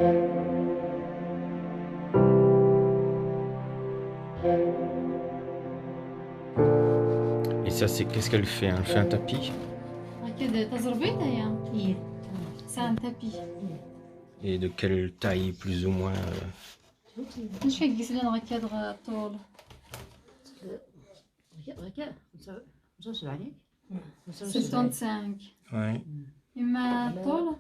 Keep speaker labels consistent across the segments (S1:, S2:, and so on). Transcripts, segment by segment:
S1: Et ça, c'est qu'est-ce qu'elle fait? Elle fait un tapis?
S2: هكا تزربيطة يا
S3: هي
S2: ساعة تابي.
S1: Et de quelle taille, plus ou moins
S2: واش فيك قيسلين هكا دغ طول؟
S3: هكا 75
S2: 75.
S1: Ouais.
S2: إما الطول؟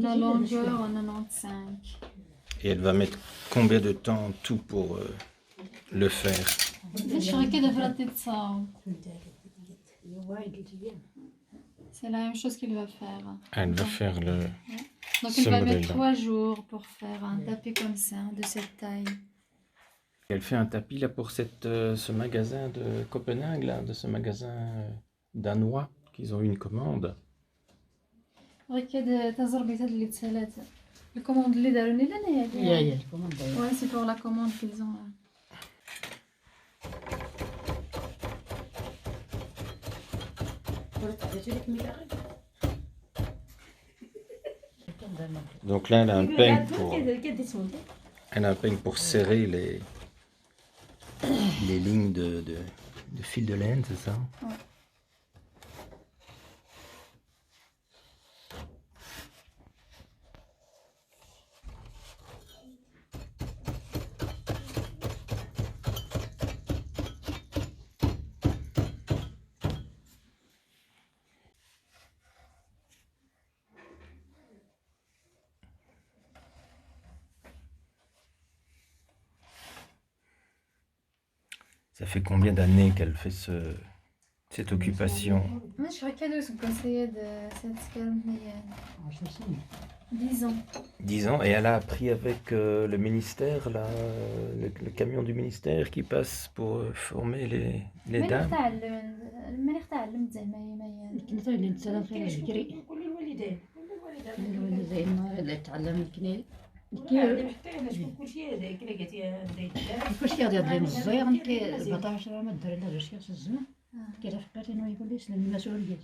S2: La longueur 95.
S1: Et elle va mettre combien de temps en tout pour le faire?
S2: باش هكا دابا تتصاوب. C'est la même chose qu'il va faire.
S1: Elle va faire le...
S2: Donc
S1: Ce
S2: il va
S1: modèle-là.
S2: mettre 3 jours pour faire un tapis comme ça, de cette taille.
S1: Elle fait un tapis là pour ce magasin de Copenhague, là, de ce magasin danois, qu'ils ont eu une commande.
S2: هكا تزربيطة اللي تسالات. الكوموند اللي داروني لنا هذه.
S3: هي الكوموند.
S2: Ouais, c'est pour la commande qu'ils ont.
S1: Donc là, elle a un peigne pour serrer les lignes de fil de laine, c'est ça?
S2: Ouais.
S1: Ça fait combien d'années qu'elle fait cette occupation?
S2: مش هكا دوز كونسيي de cette scarmée. 10 ans.
S1: 10 ans, et elle a appris avec le ministère, là, le camion du ministère qui passe pour former les dames.
S2: ماني تعلمت زعما ما
S3: الكنيسة اللي نتسلم فيها الكري
S4: كل الوالدين
S3: اللي تعلم الكني
S4: كل شيء هذاك اللي قلتي
S3: كلشي كيغدي هاد المزير نكي 14 عام الدري لا باش يخص الزمان كيتفكر انه يقول لي سلم المسؤوليات.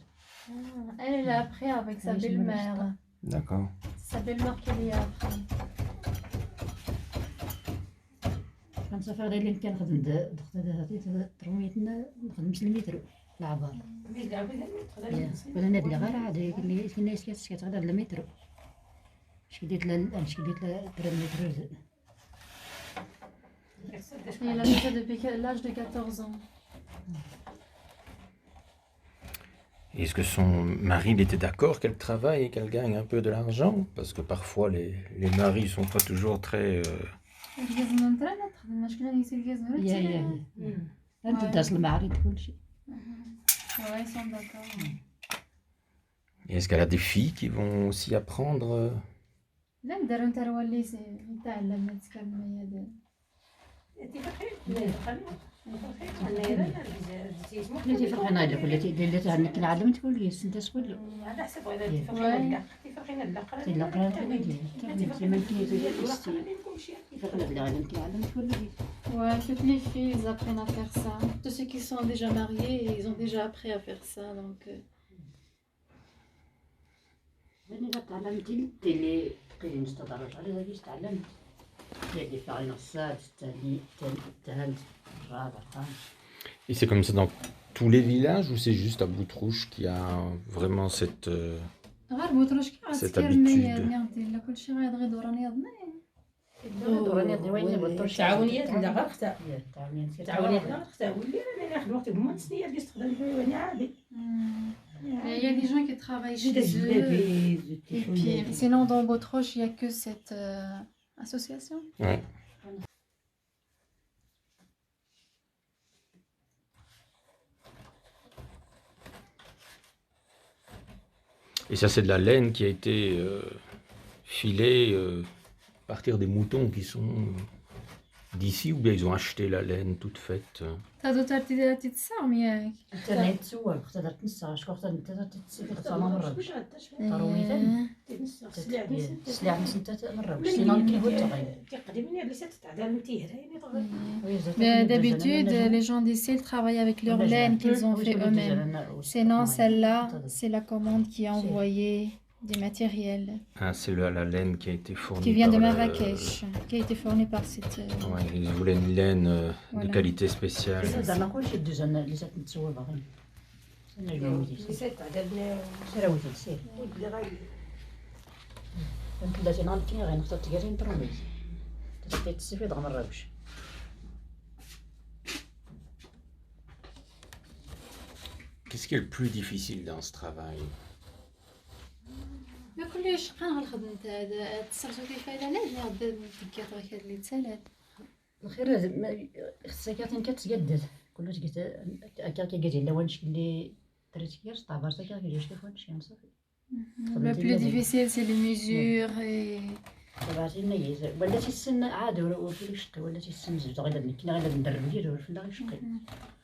S2: Elle a appris avec sa belle-mère.
S1: D'accord.
S2: Sa belle-mère qui lui a appris.
S3: كنسافر اللي كنخدم دخت هذه ترويتنا نخدم 6 متر العبار ولا نادي غير عادي قال لي الناس كتغدى المترو شديت لا 3 متر.
S2: Elle a fait ça depuis l'âge de 14 ans.
S1: Est-ce que son mari il était d'accord qu'elle travaille et qu'elle gagne un peu de l'argent? Parce que parfois les maris sont pas toujours très...
S3: انت تصل معرض كل شيء.
S2: Ouais, ils sont d'accord.
S1: Et est-ce qu'elle a des filles qui vont aussi apprendre
S2: لا نديرو نتا نولي يتعلم نتكلم هذا.
S3: اللي تفرحنا لك ولا اللي تعلمك العلم تقول لي انت تقول له
S4: على حسب غير تفرقين لا
S3: لا قرا تقول لي
S2: Ouais, toutes les filles ils apprennent à faire ça. Tous ceux qui sont déjà mariés, ils ont déjà appris à faire ça donc.
S3: انا تعلمت اللي تقريبا نستدرج على هذه تعلمت اللي في عين الصاد الثاني الثالث الرابع الخامس.
S1: Et c'est comme ça dans tous les villages ou c'est juste à Boutrouche qu'il y a vraiment cette...
S2: غير بوتروش كي
S1: Cette
S2: عاد
S1: habitude.
S2: لا كلشي غير دوراني يضني.
S3: دوراني وين بطرش
S4: تعاونيات لا غير اختها
S3: تعاونيات
S4: تعاونيات لا غير اختها ولي انا ناخذ وقت هما سنيات كيستخدم فيها عادي.
S2: Il y a des gens qui travaillent chez eux. Et puis sinon dans Botroche, il n'y a que cette association.
S1: Ouais. Et ça, c'est de la laine qui a été filée à partir des moutons qui sont d'ici ou bien ils ont acheté la laine toute faite?
S2: هادو تتصاوم ياك
S3: انت ما تسوى تقدر تنسى شكون انت تسيب تاع مرة ترويدا سلاح نس انت مرة باش لينا كيبو تغير
S4: تقدمني اللي ستتعدل نتيهرين
S2: Mais d'habitude, les gens d'ici ils travaillent avec leur laine qu'ils ont fait eux-mêmes. Sinon, celle-là, c'est la commande qui a envoyé des matériels,
S1: Ah, c'est la laine qui a été fournie
S2: qui vient de
S1: par
S2: Marrakech, qui a été fournie par cette...
S1: Ouais, ils voulaient une laine de
S2: Voilà.
S1: qualité spéciale.
S3: زعما كلشي دوزنا اللي تنتسوى باغي انا اليوم
S4: اللي ستتعدل
S3: سير سير
S4: اللي غايب
S3: فهمت بلاتي نهار كي غير نختار تكارين تروميز تستفيد غمراوش
S1: Qu'est-ce qui est le plus difficile dans ce travail?
S2: ما كلش قان الخدمة تاع تصرتو كيف لا لا غدا تكات غير هاد اللي تسالات
S3: الخير خصها كاتين كتقدد كلش قلت هكا كي لا وانش اللي دريت كير طابر سكا كي جوج كيف وانش صافي
S2: Le plus difficile, c'est les mesures et...
S3: طبعتي نيز ولا تيسن عاد ولا كيشقي ولا تيسن زوج غير كنا غير ندرب ديالو ولا فين غيشقي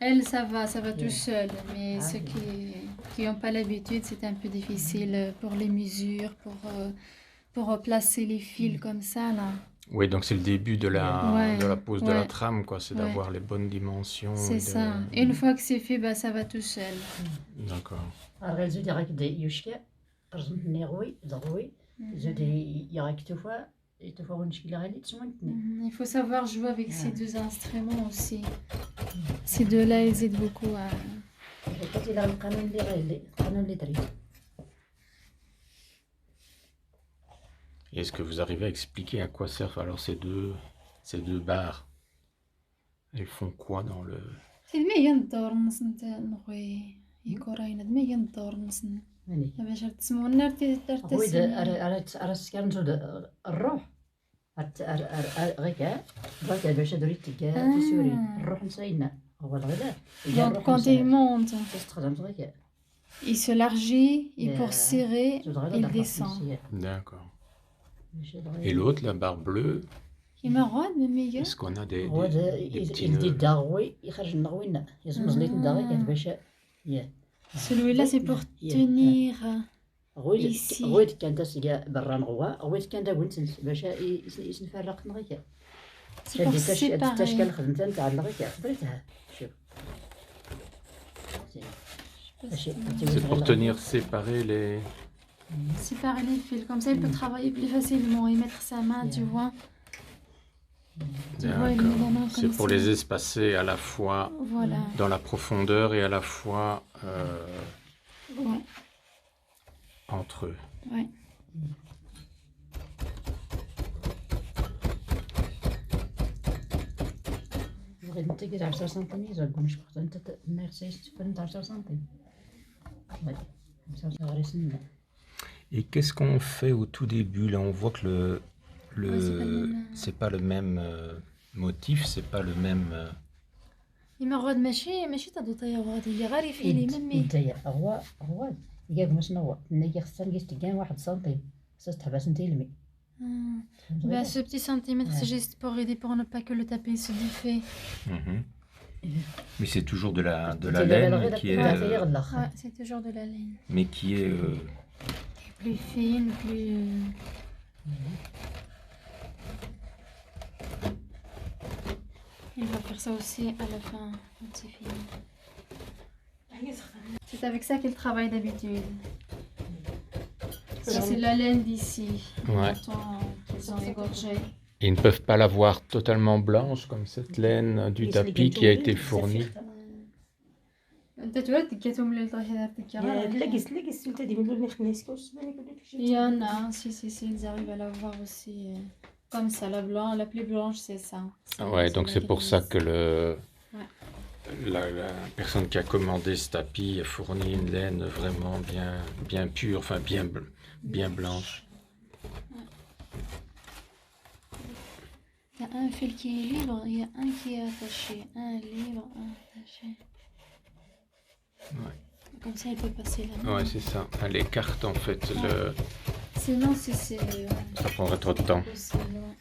S2: Elle, ça va tout seul, mais ceux qui n'ont pas l'habitude, c'est un peu difficile pour les mesures, pour placer les fils comme ça, là.
S1: Oui, donc c'est le début de la pose de la
S2: ouais.
S1: trame, quoi. C'est
S2: Ouais.
S1: d'avoir les bonnes dimensions.
S2: C'est ça. Et une fois que c'est fait, bah, ça va tout seul.
S1: D'accord.
S3: غير زودي غيكدا يشكا رزمت نيغوي ضغوي زودي يراك توفا ونشكي غادي تسمنتني
S2: Il faut savoir jouer avec ces deux instruments aussi. Ces deux-là, ils aident beaucoup à...
S3: كاتي لا القانون اللي غير القانون اللي دريت
S1: Et est-ce que vous arrivez à expliquer à quoi servent alors ces deux barres? Elles font quoi dans le...
S2: ما يندور نص نغوي يكوراين ما يندور نص
S3: يعني
S2: باش تسمونا
S3: هو اذا السكان زود الروح غيكا غيكا باش دريت تلقى في سوري الروح نسينا هو الغداء
S2: Donc quand il monte,
S3: تستخدم غيكا
S2: il s'élargit et pour serrer, il descend.
S1: D'accord. Et l'autre, la barre bleue,
S2: Il marronne, mais meilleur.
S1: est-ce qu'on a des
S3: هو
S1: petits
S3: يدي
S1: nœuds?
S3: داغوي يخرج النغوينا يزمز ليت داغي باش
S2: Celui-là, c'est pour tenir.
S3: غويت غويت كان تسقى برا نغوا غويت كان دا قلت باش يسنفرق نغيكا
S2: C'est pour séparer.
S3: تشكل خدمت تاع نغيكا خبرتها شوف
S1: C'est pour tenir séparer les...
S2: Séparer les fils. Comme ça, il peut travailler plus facilement et mettre sa main, tu vois. Tu vois, il met la main
S1: C'est
S2: comme
S1: pour
S2: ça.
S1: les espacer à la fois
S2: Voilà.
S1: dans la profondeur et à la fois
S2: Ouais.
S1: entre eux.
S2: Ouais.
S3: بغيت نتقد 10 سنتيم زعما مش وقت انت نيرسيس تفرنت 10 سنتيم هادي 10 غير سنه
S1: Et qu'est-ce qu'on fait au tout début? Là, on voit que c'est pas le même motif, c'est pas le même...
S2: يمرض ماشي تاع طياره غادي غير يفعلي ممي
S3: نتايا هو ياك باش نوا نيا خصها نقيس تكان 1 سنتيم خصها تحبس انت المي
S2: Bah, ce petit centimètre, c'est juste pour aider pour ne pas que le tapis se défait.
S1: Mhm. Mais c'est toujours de la laine qui est...
S2: Ouais, c'est toujours de la laine.
S1: mais qui est...
S2: Plus fine, plus... Il va faire ça aussi à la fin, quand c'est fini. C'est avec ça qu'il travaille d'habitude. Ça, c'est la laine d'ici.
S1: Ouais.
S2: Qu'ils ont égorgé.
S1: Ils ne peuvent pas l'avoir totalement blanche comme cette laine du tapis qui a été fournie.
S2: انت تولد كاتم لي طاحي
S4: لقيس انت ديما نقول نخنيس كوش بالك
S2: Il y en a, si, ils arrivent à l'avoir aussi comme ça. La plus blanche, c'est ça.
S1: Ouais, donc c'est pour ça que
S2: Ouais.
S1: la personne qui a commandé ce tapis a fourni une laine vraiment bien pure, enfin bien blanche.
S2: Il y a un fil qui est libre, il y a un qui est attaché. Un libre, un attaché.
S1: Ouais.
S2: Comme ça, il peut passer la main.
S1: Ouais, c'est ça. Elle écarte en fait le...
S2: Sinon, c'est...
S1: Ça prendrait trop de temps.
S2: Possible, ouais.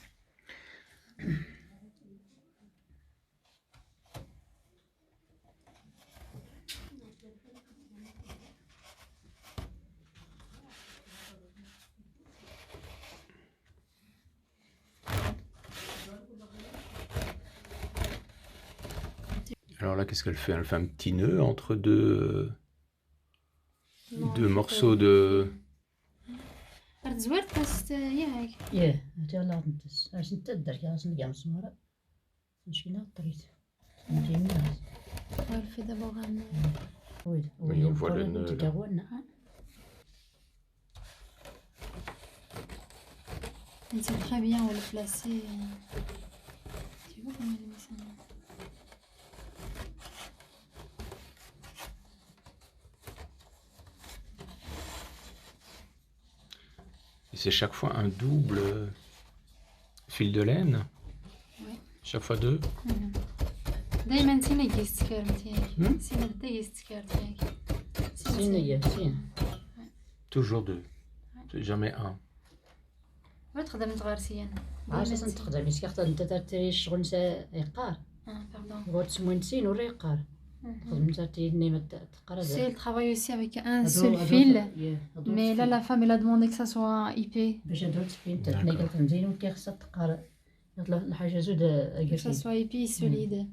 S1: Alors là, qu'est-ce qu'elle fait? Elle fait un petit nœud entre deux
S2: Non,
S1: morceaux de...
S2: عرفت زوارت بس ياك
S3: ياه هاتي لا نتس اش انت درك اصلا كاع مسمارة مشكلة طريت نجي من
S2: والفي دابا غن
S3: ويد
S1: Oui, on voit le nœud, là.
S3: تداولنا
S2: c'est très bien on le placer tu vois comment elle met ça
S1: Et c'est chaque fois un double fil de laine?
S2: Oui.
S1: Chaque fois deux?
S2: دايما سينا يستكر تاعك
S1: Hmm?
S2: سينا بدا يستكر تاعك
S3: سين هي سين
S1: Toujours deux. C'est jamais un.
S2: ما تخدم تغار سيان
S3: عاساس تقدر مسكي خاطر انت تري الشغل نسا يقار
S2: pardon
S3: هو تسمون سين ورا يقار تقدر نتا تيني ما تقرا
S2: c'est elle travaille aussi avec un seul fil mais là la femme elle a demandé que ça soit IP
S3: باش هادو تفين تتنيقل مزيان وكي خاصها تقرا الحاجه زود
S2: que ça soit épais et solide.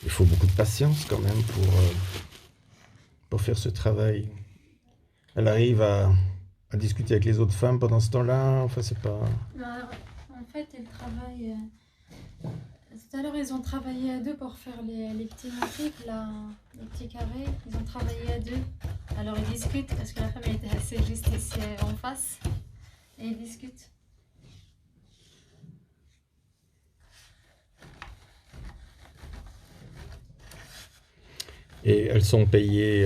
S1: Il faut beaucoup de patience quand même pour faire ce travail. Elle arrive à discuter avec les autres femmes pendant ce temps-là. Enfin, c'est pas...
S2: En fait, elle travaille. Tout à l'heure, ils ont travaillé à deux pour faire les petits motifs, là, les petits carrés. Ils ont travaillé à deux. Alors, ils discutent parce que la femme elle était assise juste ici en face. Et ils discutent.
S1: Et elles sont payées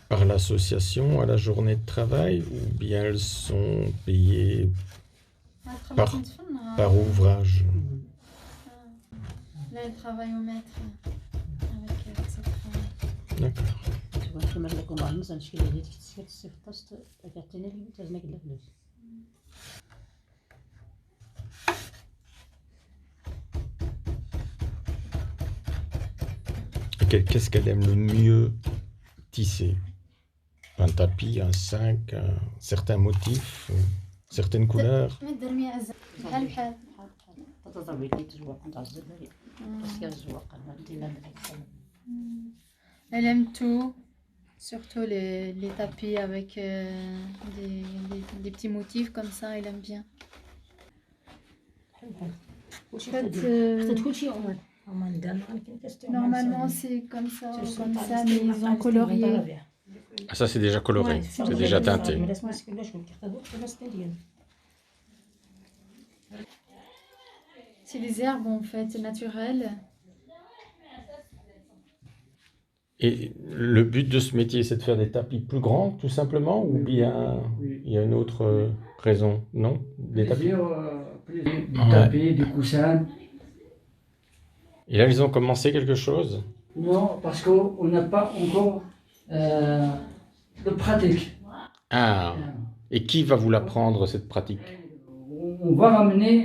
S1: par l'association à la journée de travail ou bien elles sont payées par ouvrage?
S2: Là, elle travaille au mètre avec cette femme.
S1: D'accord.
S3: كما لكم بعض الناس نشكي لي تسكت السيفطاس كاتيني لي تزنك الفلوس
S1: Qu'est-ce qu'elle aime le mieux tisser? Un tapis, un sac, certains motifs, certaines couleurs?
S2: ما دير مية عزة بحال بحال
S3: تضربي لي تزوق نتاع الزبالي بس كان الزواق انا
S2: Elle aime tout, surtout les tapis avec des petits motifs comme ça, elle aime bien. En fait,
S3: حتى كلشي عمان عمان كاع
S2: normalement c'est comme ça, mais ils ont colorié.
S1: Ah, ça c'est déjà coloré,
S2: Ouais,
S1: c'est déjà teinté.
S2: C'est les herbes en fait, naturelles.
S1: Et le but de ce métier, c'est de faire des tapis plus grands, tout simplement, ou bien il y a une autre raison? Non? Des tapis?
S4: Des tapis, des coussins.
S1: Et là, ils ont commencé quelque chose?
S4: Non, parce qu'on n'a pas encore de pratique.
S1: Ah! Et qui va vous l'apprendre, cette pratique?
S4: On va ramener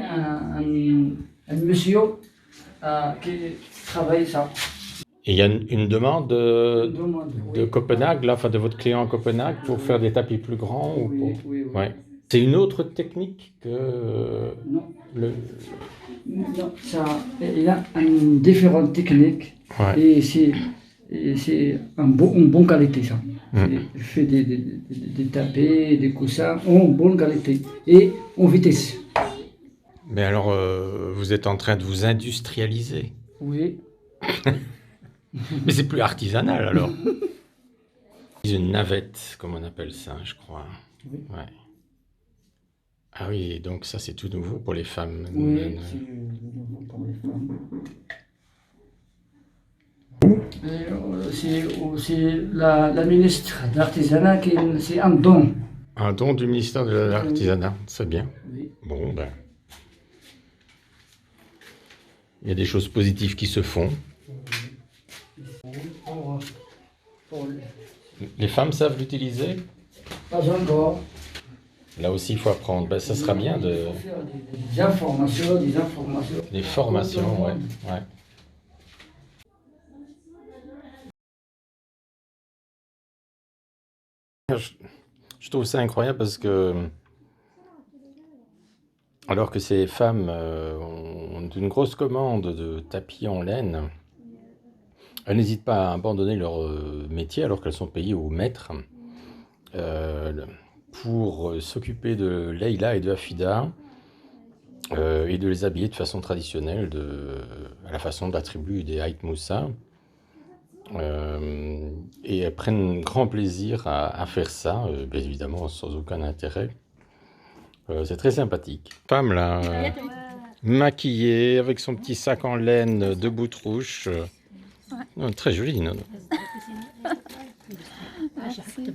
S4: un monsieur qui travaille ça.
S1: Et il y a une demande de
S4: Oui.
S1: Copenhague, là, enfin de votre client à Copenhague, pour faire des tapis plus grands ou pour...
S4: Oui, oui, oui.
S1: Ouais. C'est une autre technique que
S4: Non,
S1: le...
S4: non, ça, il y a une différente technique
S1: Ouais.
S4: et c'est une bonne qualité ça.
S1: Mm.
S4: Il fait des tapis, des coussins en bonne qualité et en vitesse.
S1: Mais alors, vous êtes en train de vous industrialiser.
S4: Oui.
S1: Mais c'est plus artisanal alors. Une navette, comme on appelle ça, je crois.
S4: Oui.
S1: Ouais. Ah oui, donc ça c'est tout nouveau pour les femmes.
S4: Oui, c'est nouveau pour les femmes. Et c'est aussi la ministre d'Artisanat qui c'est un don.
S1: Un don du ministère de l'Artisanat, c'est bien.
S4: Oui.
S1: Bon, ben. Il y a des choses positives qui se font.
S4: Pour
S1: Les femmes savent l'utiliser?
S4: pas encore.
S1: Là aussi, il faut apprendre. Ben, ça sera bien de...
S4: Il faut faire des informations,
S1: Des formations, ouais. Ouais. Je trouve ça incroyable parce que Alors que ces femmes ont une grosse commande de tapis en laine, elles n'hésitent pas à abandonner leur métier alors qu'elles sont payées au mètre pour s'occuper de Leïla et de Afida et de les habiller de façon traditionnelle, à la façon de la tribu des Haït Moussa. Et elles prennent grand plaisir à faire ça, bien évidemment sans aucun intérêt. C'est très sympathique. Femme là, maquillée, avec son petit sac en laine de boutrouche. Très jolie, non?
S2: Merci.